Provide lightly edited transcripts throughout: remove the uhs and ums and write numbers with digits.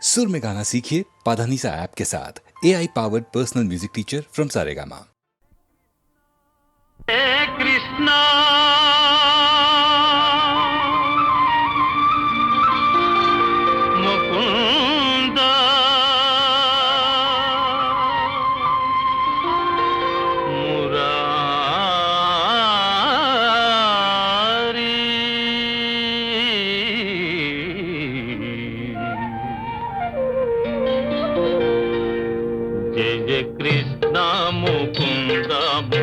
सुर में गाना सीखिए पाधानीसा ऐप के साथ। AI powered personal music teacher from Saregama. Krishna Mukund Murari जय जय कृष्णा मुकुंद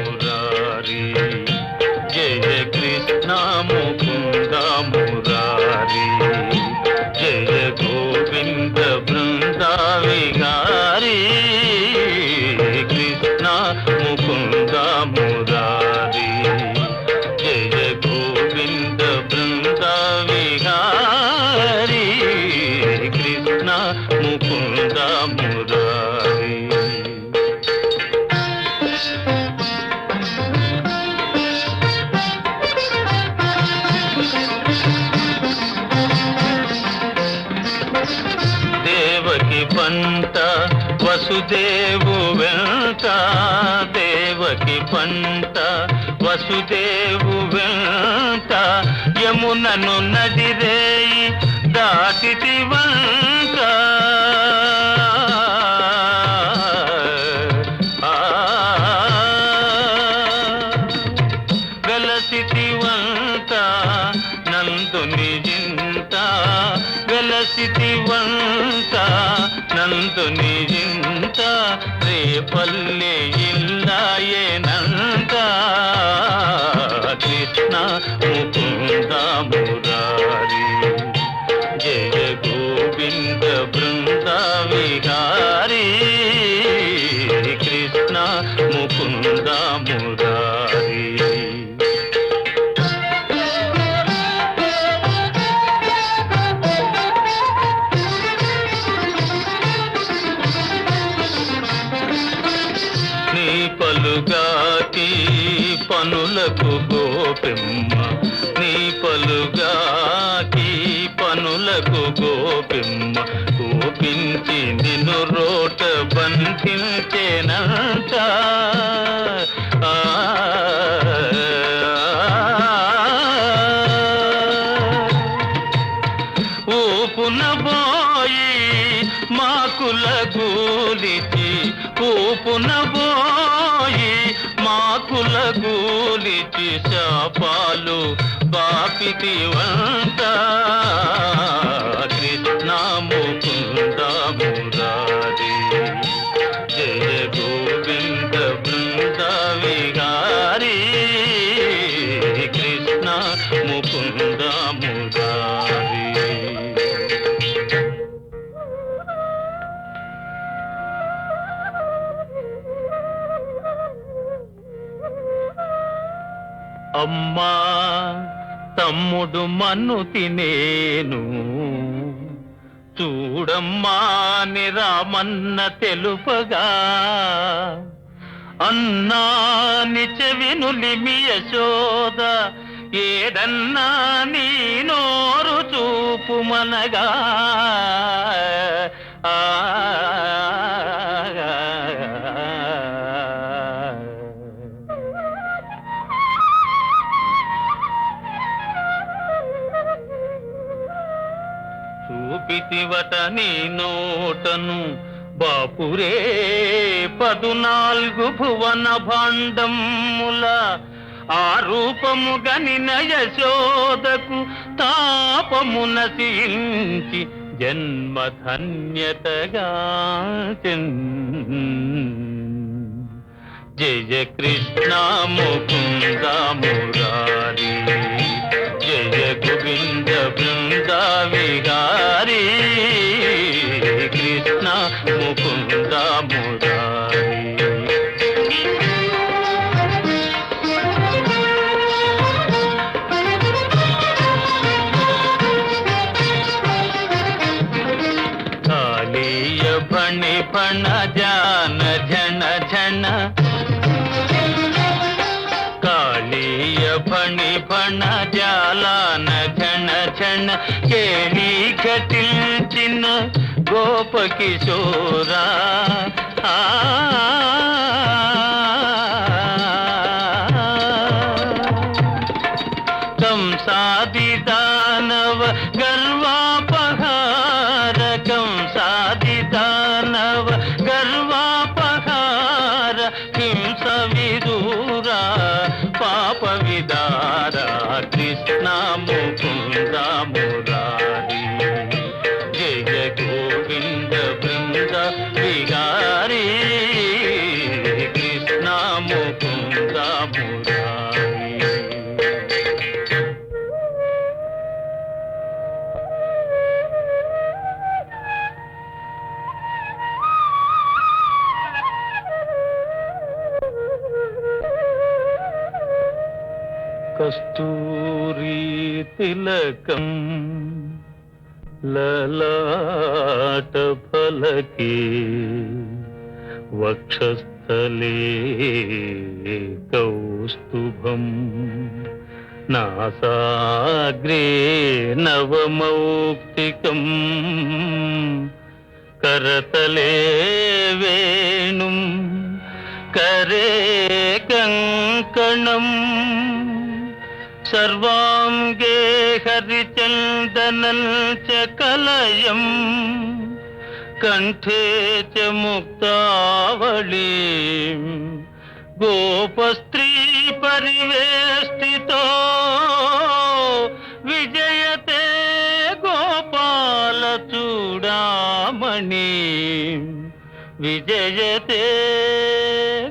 मुरारी जय जय कृष्णा मुकुंद मुरारी जय जय गोविंद बृंदा विहारी कृष्णा मुकुंद मुरारी जय जय गोविंद बृंदा विहारी कृष्णा मुकुंद मुरारी। దేవకి పంట వసుదేవు వెంట దేవకి పంట వసుదేవు వెంట యమునను నదిరేయి దాటితి వంట వెలసితి వంట నందుని జింత వెలసితి వంట నందుని జింత రేపల్లె ఇల్లాయేనంత కృష్ణ ముకుంద మురారి జయ గోవింద బృంద విహారీ కృష్ణ ముకుంద మురారి। నీ పలుగాకి పనులకు గోపిమ్మ నీ పలుగాకి పనులకు గోపిమ్మ గోపించి నిన్ను రోట బంధించేనంట ఊపున పోయి మాకుల గూలిచి ఊపున పోయి మాకుల గూలిచి శాపాలు పాపితి వంట కృష్ణ ముకుంద మురారి జయ గోవింద బృంద విహారీ కృష్ణ ముకుంద మురారి। అమ్మా తమ్ముడు మన్ను తినేను చూడమ్మా నిరామన్న తెలుపగా అన్నా నిచవినులిమి యశోద ఏదన్నా నీ నోరు చూపుమనగా చూపితివట నీ నోటను బాపురే 14 భువన భాండముల ఆ రూపము గనిన యశోదకు తాపము నశించి జన్మధన్యతగా జయ కృష్ణ ముకుంద మురారి జయ గోవింద బృంద విహారీ కృష్ణ ముకుంద మురారి। కాళీయ ఫణి ఫణ జాన ఝణ ఝణ కాళీయ ఫణి ఫణ జాలాన ఝణ ఝణ కేళీ ఘటిల్చిన గోప కిశోరా కంసాది దానవ గర్వాపహార కంసాది దానవ గర్వాపహార హింస విదూరా పాప విదార కృష్ణ ముకుంద మురారి జయ గోవింద బృంద విహారీ కృష్ణ ముకుంద మురారి. కస్తూరీ తిలకం లలాట ఫలకే వక్షస్థలే కౌస్తుభం నాసాగ్రే నవమౌక్తికం కరతలే వేణుం కరే కంకణం సర్వాంగే హరిచందనం చ కలయం కంఠే చ ముక్తావళీ గోపస్త్రీ పరివేష్టితో విజయతే గోపాల చూడామణి విజయతే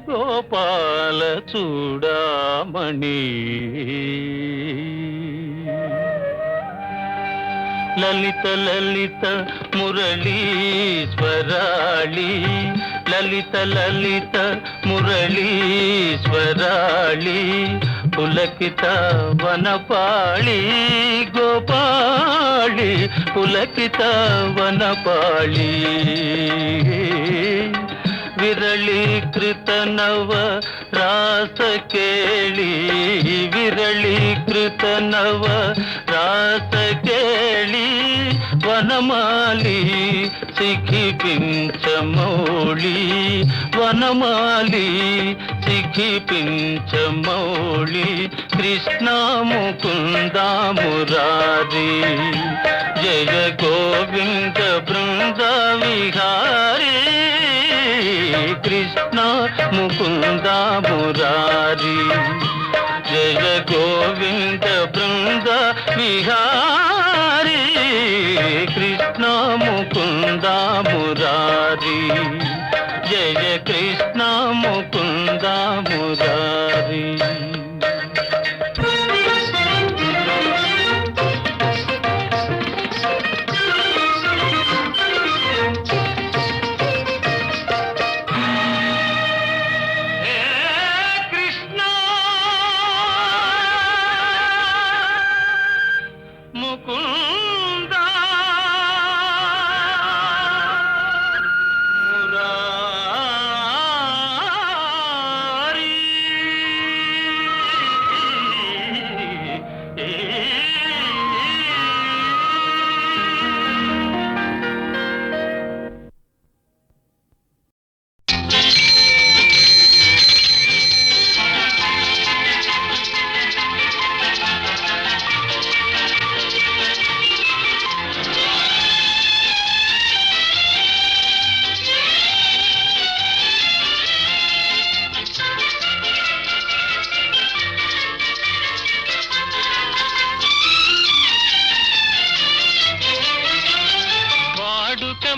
గోపాల చూడామణి. లలిత లలిత మురళీశ్వరాళి లలిత లలిత మురళీశ్వరాళి పులకిత వనపాళి గోపాళి పులకిత వనపాళి విరళీకృత నవ రాస కేళి విరళీకృత నవ రాస కేళి వనమాలి సిఖిపించమౌళి వనమాలి సిఖిపించమౌళి కృష్ణ ముకుంద మురారి జయ గోవింద బృంద విహారీ కృష్ణ ముకుంద మురారి జయ గోవింద బృంద విహారీ కృష్ణ ముకుంద మురారి జయ కృష్ణ ముకుంద మురారి.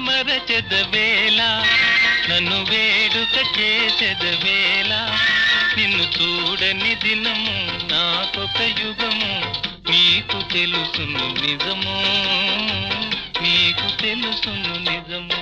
మరచెదవేళ నన్ను వేడుక చేసెదవేళ నిన్ను చూడని దినము నాకొక యుగము నీకు తెలుసును నిజము నీకు తెలుసును నిజము.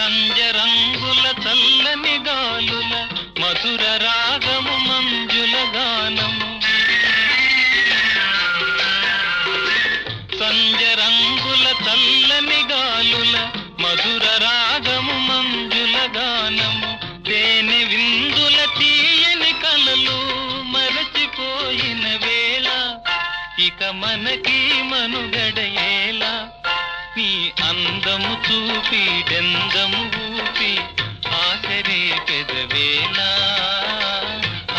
సంజరంగుల చల్లని గాలుల మధుర రాగము మంజుల గానము సంజరంగుల చల్లని గాలుల మధుర రాగము మంజుల గానము తేనె విందుల తీయని కలలు మరచిపోయిన వేళ ఇక మనకి మనుగడయేలా నీ అందము చూపి డెందము ఊపి ఆసరే పెదవేళ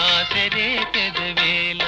ఆసరే పెదవేళ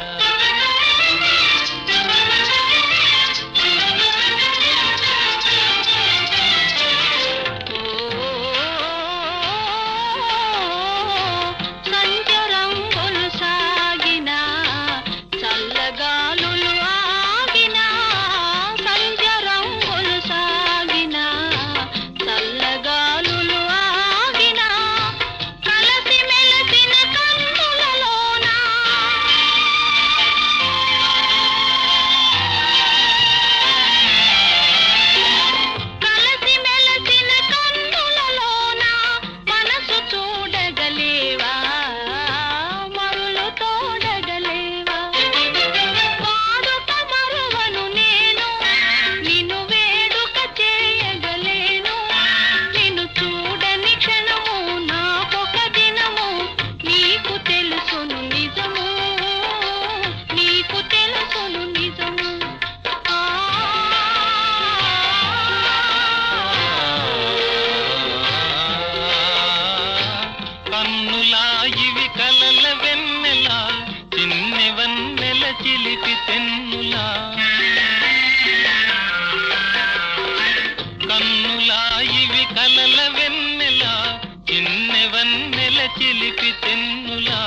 చిలిపి తెన్నులా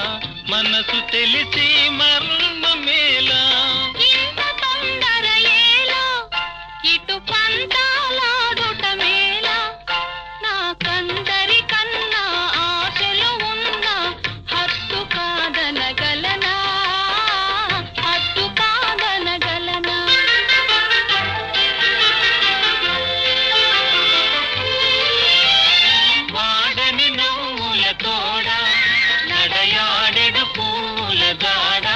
మనసు తెలిసి మర్మమేలా ఇంత తొందర ఏలా ఇటు పంతాలాడుట మేలా నాకందరి కన్నా ఆశలు ఉన్న హత్తు కాదనగలనా హత్తు కాదనగలనా వాడని నవ్వుల తోడ నడయాడెడు పూల దాడ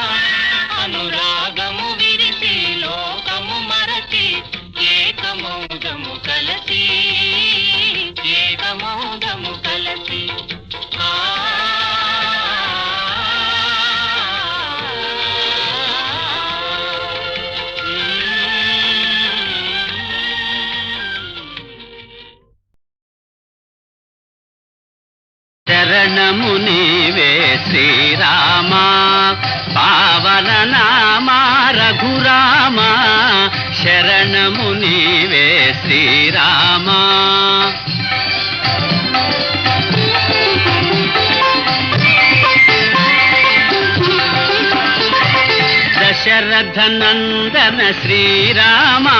అనురాగము విరిసి లోకము మరచి ఏకమౌగము కలసి ఏకమౌగము కలసి శరణము నీవే శ్రీరామా పావన నామా రఘురామా శరణము నీవే శ్రీరామా దశరథ నందన శ్రీరామా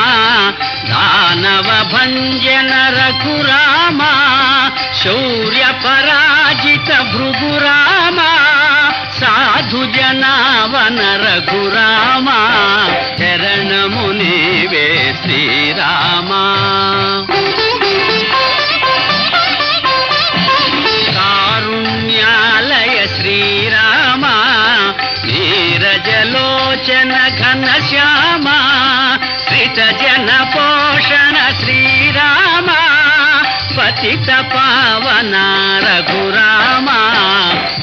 దానవ భంజన రఘురామా శౌర్య పరాజిత భృగురామా సాధు జనావన రఘురామా శరణము నీవే శ్రీరామా కారుణ్యాలయ శ్రీరామా నీరజలోచన ఘనశ్యామా శ్రిత జన పోషణ శ్రీరామా పతిత పావన రఘురామా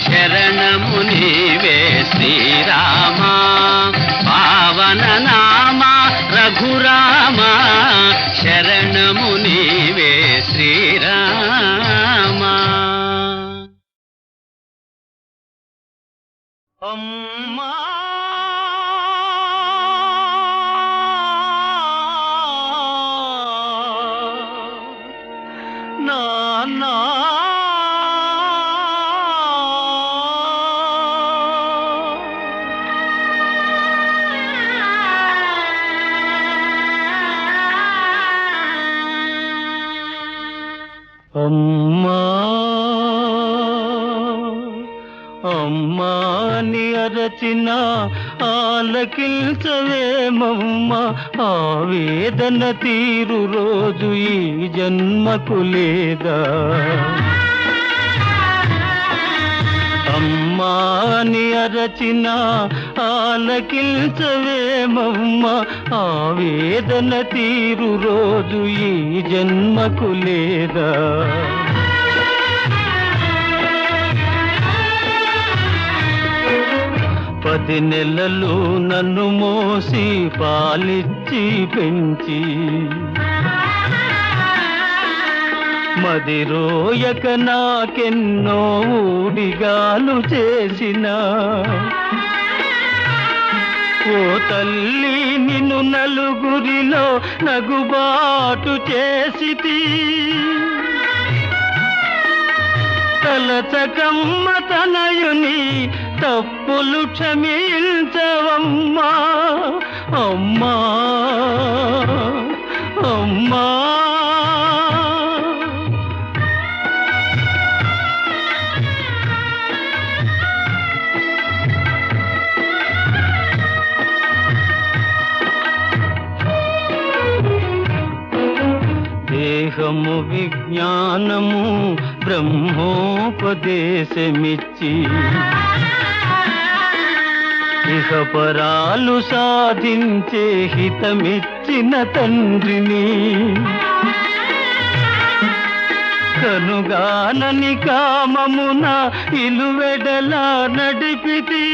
శరణము నీవే శ్రీరామా పావన నామా రఘురామా శరణము నీవే శ్రీరామా అమ్మా నాన్నా అమ్మా అమ్మాని అరచిన ఆలకిల్చవేమమ్మ ఆవేదన తీరు రోజు ఈ జన్మకు లేదా? అమ్మా అని అరచిన ఆలకించవేమమ్మ, ఆవేదన తీరు రోజు ఈ జన్మకు లేదా? 10 నెలలు నన్ను మోసి పాలిచ్చి పెంచి, మదిరోయక నాకెన్నో ఊడిగాలు చేసిన ఓ తల్లి, నిన్ను నలుగురిలో నగుబాటు చేసితి. తలచకమ్మ తనయుని తప్పులు క్షమించవమ్మా, అమ్మా అమ్మా. దేహము విజ్ఞానము బ్రహ్మోపదేశమిచ్చి, ఇహపరాలు సాధించే హితమిచ్చిన తండ్రిని, కనుగానని కామమున ఇలువెడలా నడిపితి.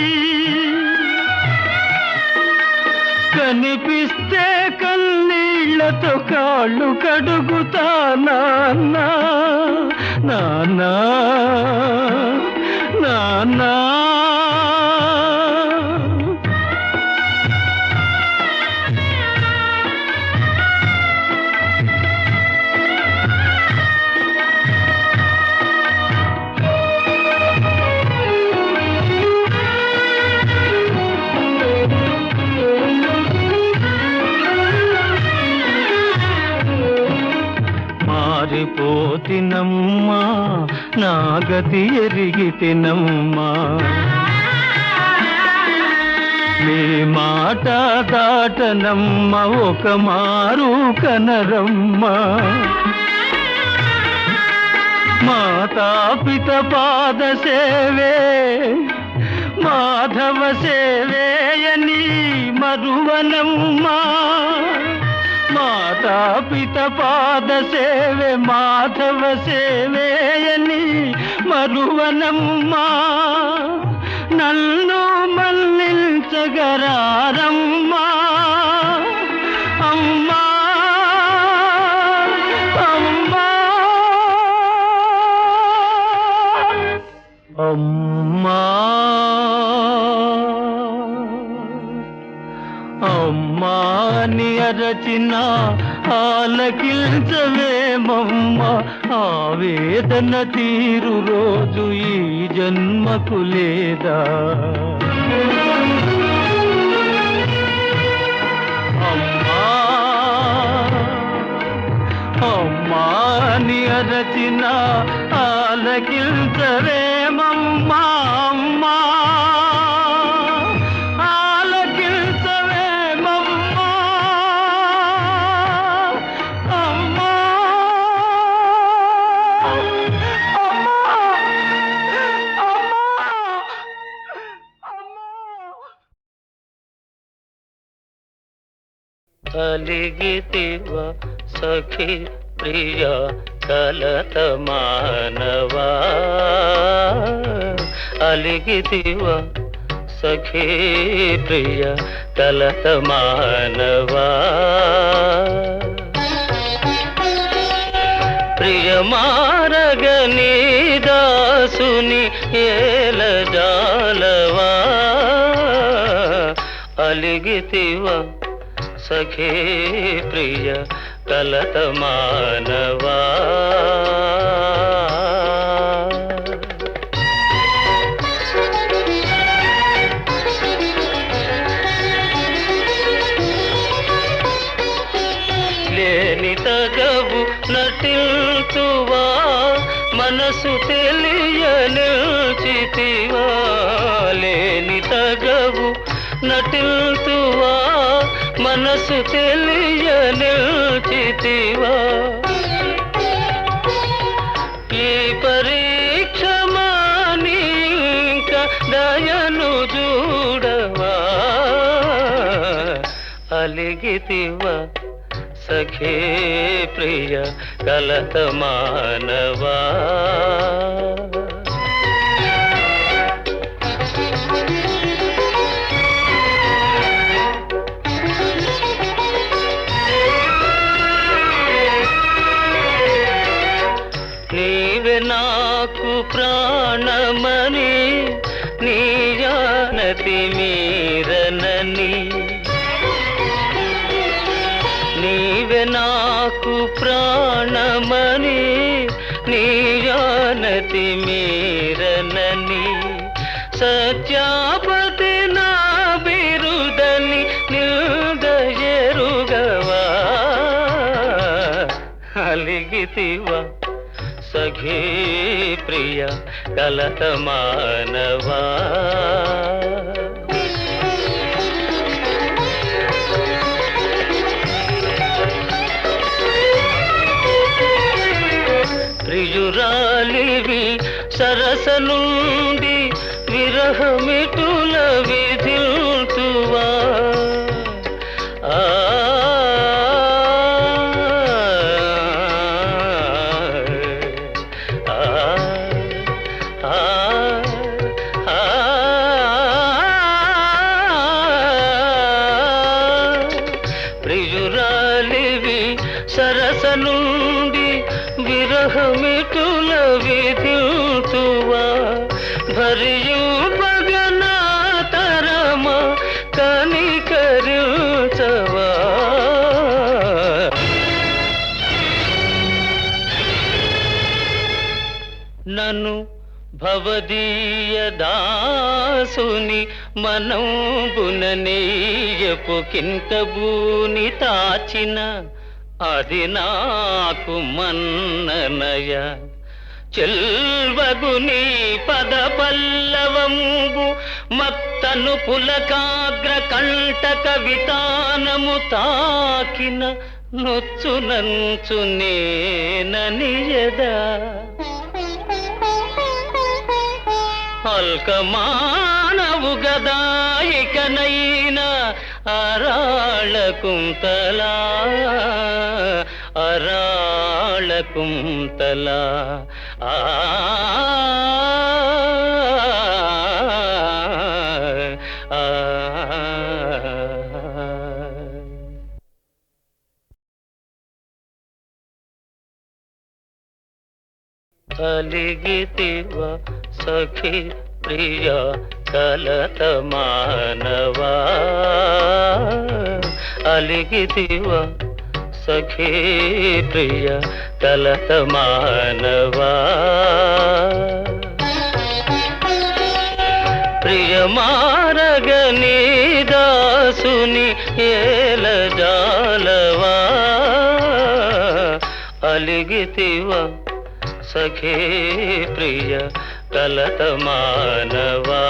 కనిపిస్తే కన్నీళ్లతో కాళ్ళు కడుగుతా నాన్నా, నాన్నా నాన్నా. మారిపోతినమ్మా, నా గతి ఎరిగితినమ్మా, మీ మాట దాటనమ్మ ఒక మారు కనరమ్మ. మాతాపిత పాద సేవే మాధవ సేవేయని మరువనమ్మా, మాతాపిత పాద సేవే మాధవ సేవేయని మరువనమ్మా. నన్ను మన్నించగరారమ్మా, అమ్మా అమ్మా అమ్మా అమ్మా అని అరచిన ఆలకించవేమమ్మ, ఆవేదన తీరు రోజు ఈ జన్మకు లేదా? అమ్మా అమ్మా అని అరచిన ఆలకించవేమమ్మా, అమ్మా అలిగితివ సఖి ప్రియ కలత మానవా, అలిగితివ సఖి ప్రియ కలత మానవా. ప్రియ మారగని దాసుని ఏల జాలవా, అలిగితివ సఖీ ప్రియ కలత మానవా. లేని తగవు నటిల్తువా, మనసు తెలియనిల్చితివా. లేని తగవు నటిల్తువా, మనసు తెలియ నిల్చితివా ఈ పరీక్ష మానింక దయను చూడవా అలిగితివా సఖే ప్రియ కలత మానవా నీవే నాకు ప్రాణమని నీ జానతి మీరనని నీవే నాకు ప్రాణమని నీ జానతి మీరనని సత్యాపతి నా బిరుదని నిల్దయరుగవా అలిగితివా సఖీ ప్రియ కలత మానవా ప్రియురాలివి సరస నుండి విరహమిటుల విధిల్తువా ప్రియురాలివి సరస నుండి విరహమిటుల విధిల్తువా భరియు పగనాతరమ కనికరించవా నన్ను భవదీయ దాసుని మనంబుననేయపు కింకబూని తాచిన అది నాకు మన్ననయ చెల్వగుని పద పల్లవంబు మత్తను పులకాగ్ర కంటక వితానము తాకిన నొచ్చునంచు నేననియదా అల్కమానవు గదాయికనైనా అరాళ కుంతలా అరాళ కుంతలా ఆ అలిగితివా సఖి ప్రియ కలత మానవా అలిగితివా సఖి ప్రియ కలత మానవా ప్రియ మారగని దాసుని ఏల జాలవా అలిగితివా సఖే ప్రియ కలత మానవా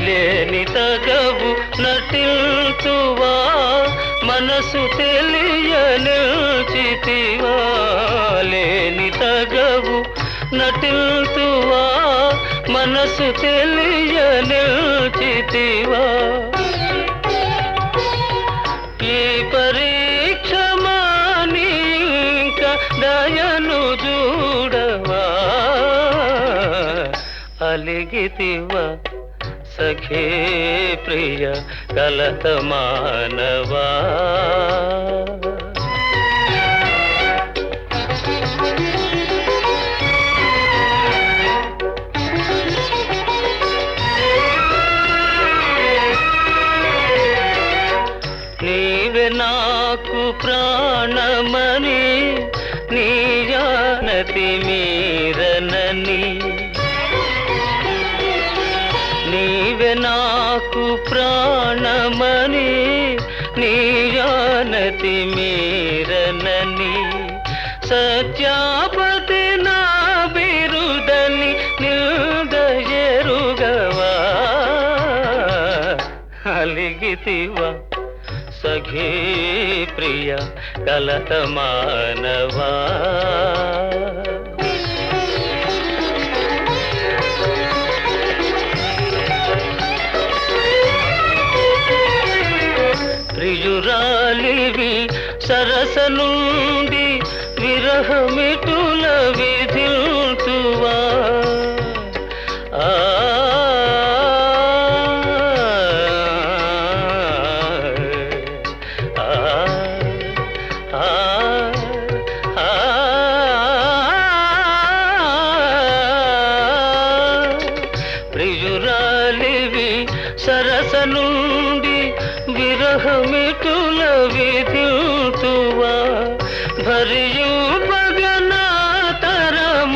లేని తగవు నటిల్తువా మనసు తెలియ నిల్చితివా లేని తగవు నటిల్తువా మనసు తెలియ నిల్చితివా ఈ పరీక్ష మానింక దయను చూడవా అలిగితివా సఖే ప్రియ కలత మానవా నీవే నాకు ప్రాణమని నీ జానతి మీరనని నీవే నాకు ప్రాణమని నీ జానతి మీరనని సత్యాపతి నా బిరుదని నిల్దయరుగవా అలిగితివా సఖీ ప్రియ కలత మానవా ప్రియురాలివి సరస నుండి విరహమిటుల విధిల్తువా ప్రియురాలివి సరస నుండి విరహమిటుల విధిల్తువా భరియు పగనా తరమ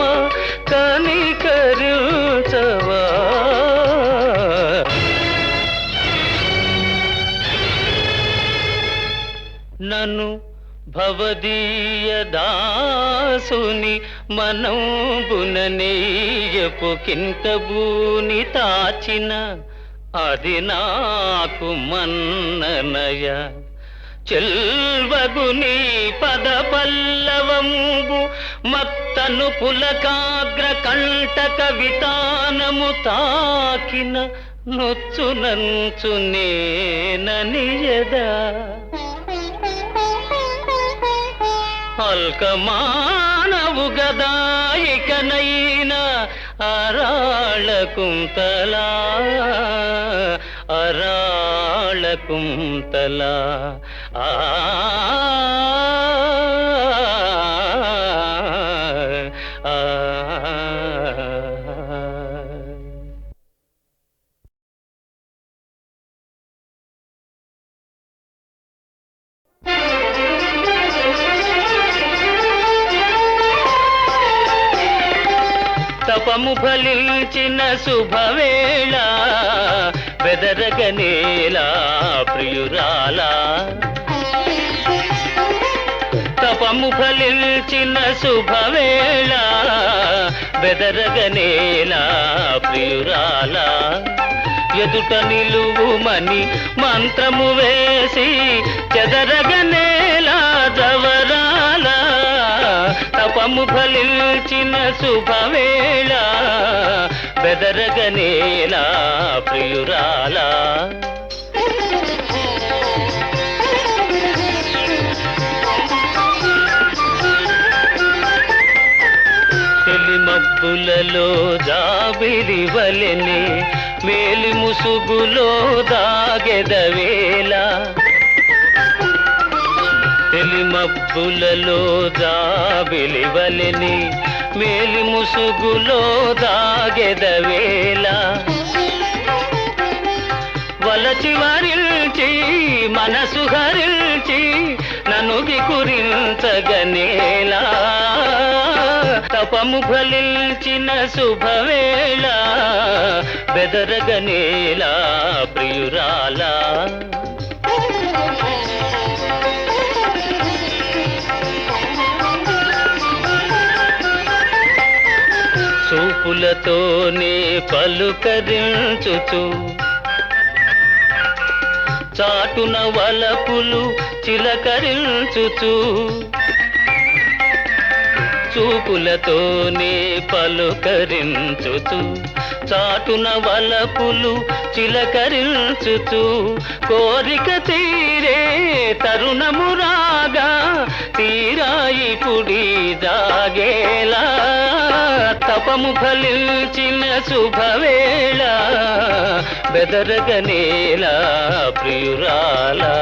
కనికరించవా నన్ను భవదీయ దాసుని మనంబుననేయపు కింకబూని తాచిన అది నాకు మన్ననయ చెల్వగుని పద పల్లవంబు మత్తను పులకాగ్ర కంటక వితానము తాకిన నొచ్చునంచునేననియదా అల్కమానవు గదాయికనైన అరాళకుంతలా అరాళకుంతలా ఆ తపము ఫలించిన శుభవేళ బెదరగనేలా ప్రియురాలా తపము ఫలించిన శుభవేళ బెదరగనేలా ప్రియురాలా ఎదుట నిలువుమని మంత్రము వేసి చెదరగనేలా జవరాలా తపము ఫలించిన శుభవేళ బెదరగనేలా ప్రియురాలా తెలిమబ్బులలో జాబిలి వలెనే మేలి ముసుగులో దాగెదవేళ తెలిమబ్బులలో జాబిలి వలెని మేలి ముసుగులో దాగెదవేళ వలచి వరిల్చి మనసు హరిల్చి ననుగి కురించగనేలా తపము ఫలించిన శుభవేళ బెదరగనేలా ప్రియురాలా చూపులతోనే పలుకరించుచు చాటున వలపులు చిలకరించుచు చూపులతోనే పలుకరించుచు చాటున వలపులు చిలకరించుచు కోరిక తీరే తరుణము రాగా తీరాయి పుడి దాగేలా తపము ఫలించిన శుభవేళ బెదరగనేలా ప్రియురాలా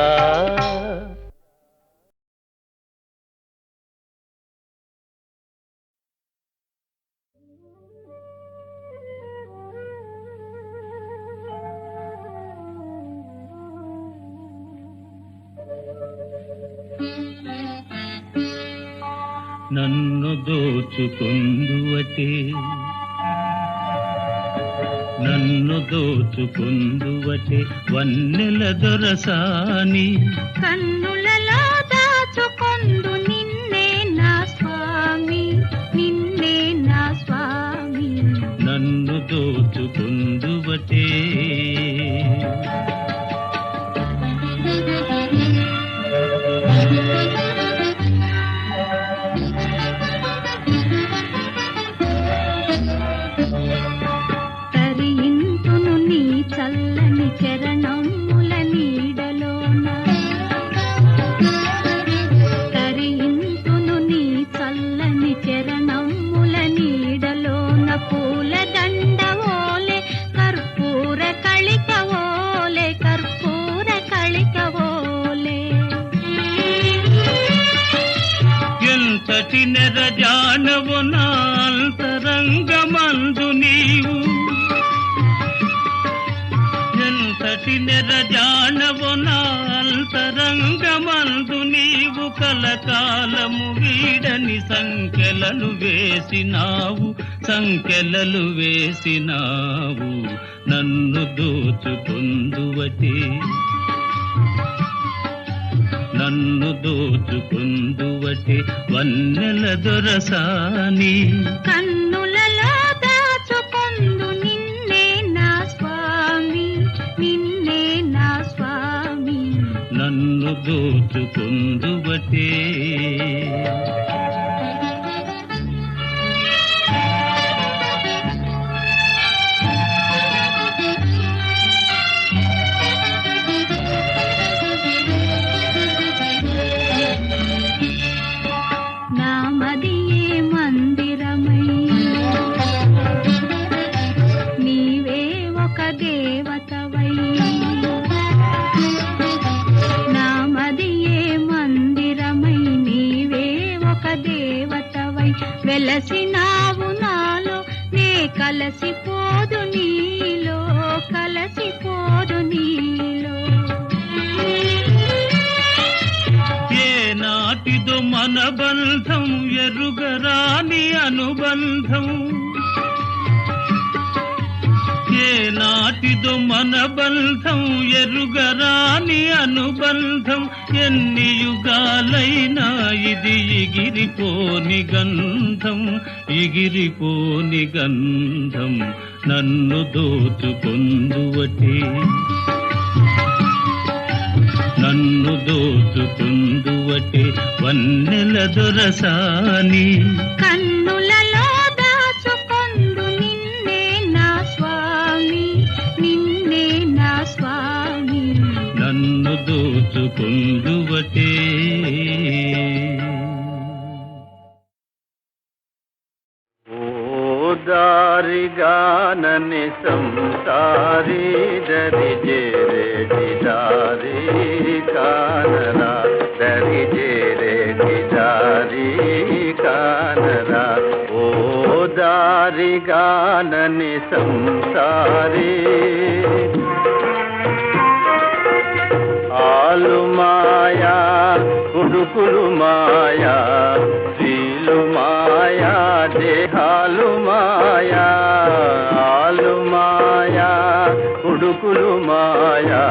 నన్ను దోచుకుందువటే నన్ను దోచుకుందువటే వన్నెల దొరసాని కన్నులలో దాచుకొందు నిన్నే నా స్వామి పొందువటే తరింతును నీ చల్లని చరణముల నీడలోన తరింతును నీ చల్లని చరణముల నీడలోన పూల దండవోలే కర్పూర కళికవోలే కర్పూర కళికవోలే ఎంతటి నెరజానవు నా అంతరంగమందు నీవు ఎంతటి నెరజానవు నా అంతరంగమందు నీవు కలకాలము వీడని సంఖ్యలను వేసినావు నన్ను దోచుకుందువటే వన్నెల దొరసాని కన్నులలో దాచుకొందు నిన్నే నా స్వామి నిన్నే నా స్వామి నన్ను దోచుకుందువటే నామదియే మందిరమై నీవే ఒక దేవతవై నామదియే మందిరమై నీవే ఒక దేవతవై వెలసినావు నాలో నే కలసిపోదు నీలో కలసిపోదు నీలో నాటిదో మన బంధం ఎరుగరాని అనుబంధం ఏ నాటిదో మన బంధం ఎరుగరాని అనుబంధం ఎన్ని యుగాలైనా ఇది ఎగిరిపోని గంధం నన్ను దోచుకొందువటే వన్నెల దొరసాని కన్నులలో దాచుకొందు నిన్నే నా స్వామి నిన్నే నా స్వామి నన్ను దోచుకొందువటే దారిగానని సంసారి దరి జేరేటి దారి కానరా దరి జేరేటి దారి కానరా ఓ దారిగానని సంసారి ఆలు మాయా ఉడుకులు మాయా స్త్రీలు మాయా దేహాలు మాయా ఆలు మాయా ఉడుకులు మాయా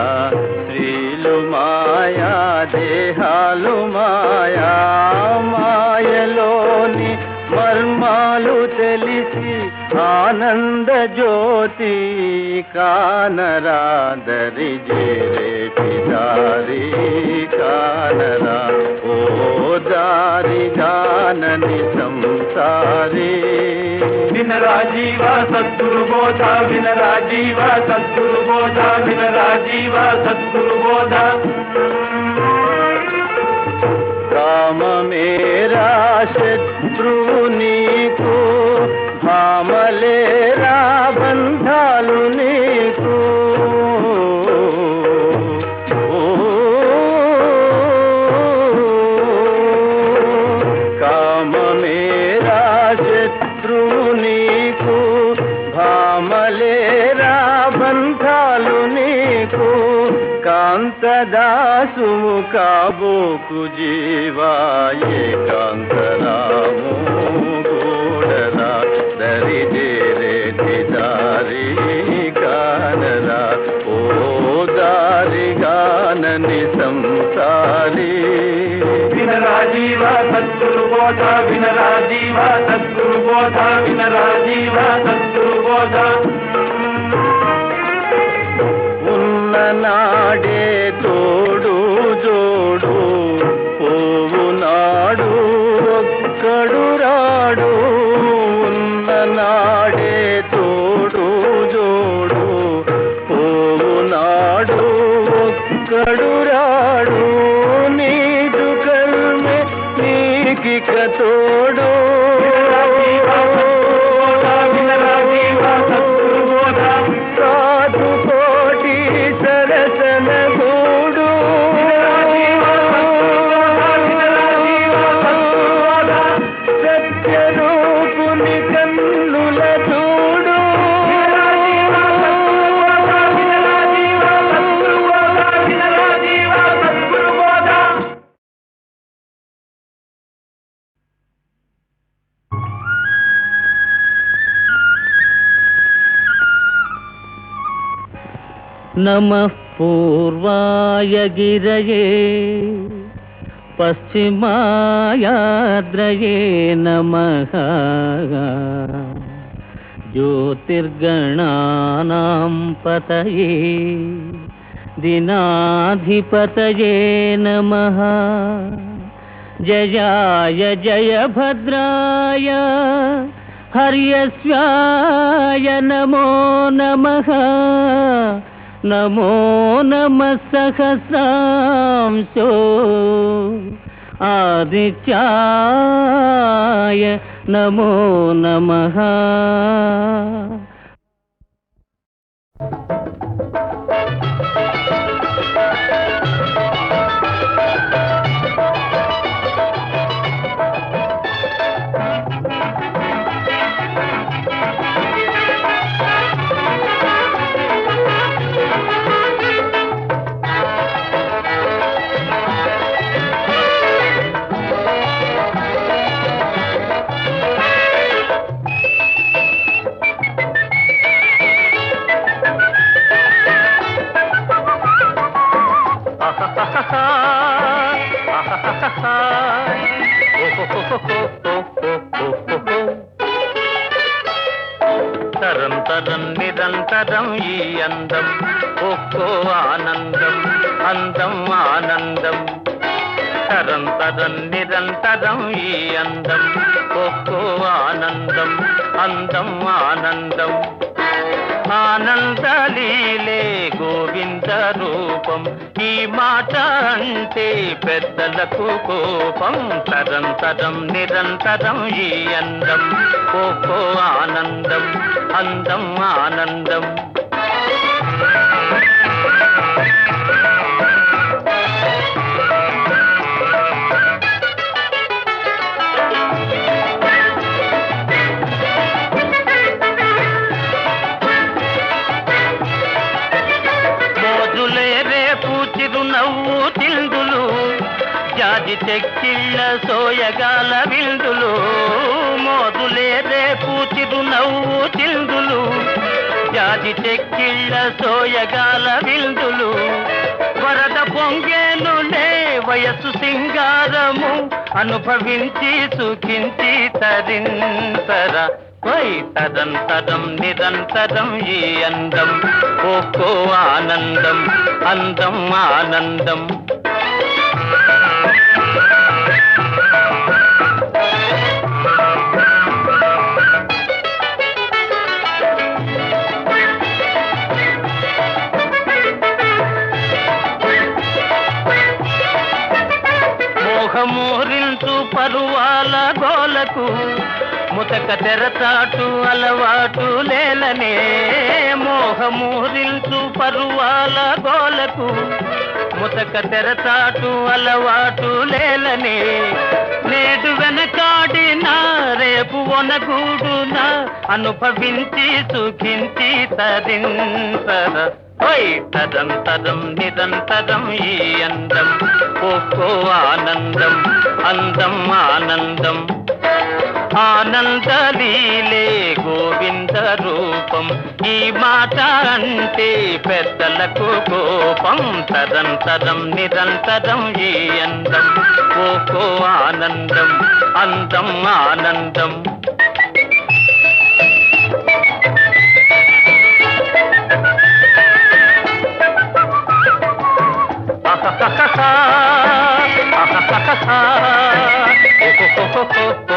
స్త్రీలు మాయా దేహాలు మాయా మాయలోని మర్మాలు తెలిసి ఆనంద జ్యోతి కానరా దరి జేరేటి దారి కానరా ఓ దారి గానని సంసారి వినరాజీవ సద్గురు బోధ వినరాజీవ సద్గురు బోధ వినరాజీవ సద్గురు బోధ కామ మేరా శత్రువు నీకు భామలేరా బంధాలు నీకు కామ మేరా శత్రువు నీకు భామలేరా బంధాలు నీకు కాంతదాసుము కాబోకు జీవా ఏకాంతరాము గోడరా దరి జేరేటి దారి కానరా ఓ దారి గానని సంసారి వినరాజీవ సద్గురు బోధ వినరాజీవ సద్గురు బోధ వినరాజీవ సద్గురు బోధ నమః పూర్వాయ గిరయే పశ్చిమాయాద్రయే నమః జ్యోతిర్గణానాం పతయే దినాధిపతయే నమః జయాయ జయభద్రాయ హర్యస్వాయ నమో నమః నమో నమః సహస్రాంశో ఆదిత్యాయ నమో నమః. తరం తరం నిరంతరం ఈ అందం ఒక్కో ఆనందం అందం ఆనందం తరం తరం నిరంతరం ఈ అందం ఒక్కో ఆనందం అందం ఆనందం ఆనందలీలే గోవింద రూపం ఈ మాట అంటే పెద్దలకు కోపం తరం తరం నిరంతరం ఈ అందం ఒక్కో ఆనందం అందం ఆనందం చిరునవ్వు తిందులు జాజి చెక్కిళ్ళ సోయగాల విందులు మోదులే రేపు చిరునవ్వు తిందులు జాజి చెక్కిళ్ళ సోయగాల విందులు వరద పొంగేనులే వయసు సింగారము అనుభవించి సుఖించి తరింతర తరం తరం నిరంతరం ఈ అందం ఒక్కో ఆనందం అందం ఆనందం మోహమోరించు పరువాల గోలకు ముతక తెరచాటు అలవాటు లేలనే మోహమూరించు పరువాల గోలకు ముతక తెరచాటు అలవాటు లేలనే నేడు వెనకాడినా రేపు ఒనగూడునా అనుభవించి సుఖించి తరింతర తరం తరం నిరంతరం ఈ అందం ఒక్కో ఆనందం అందం ఆనందం ఆనందలీలే గోవింద రూపం ఈ మాట అంటే పెద్దలకు కోపం తరం తరం నిరంతరం ఈ అందం ఒక్కో ఆనందం అందం ఆనందం ha ha ha ha ha ha ha ha ha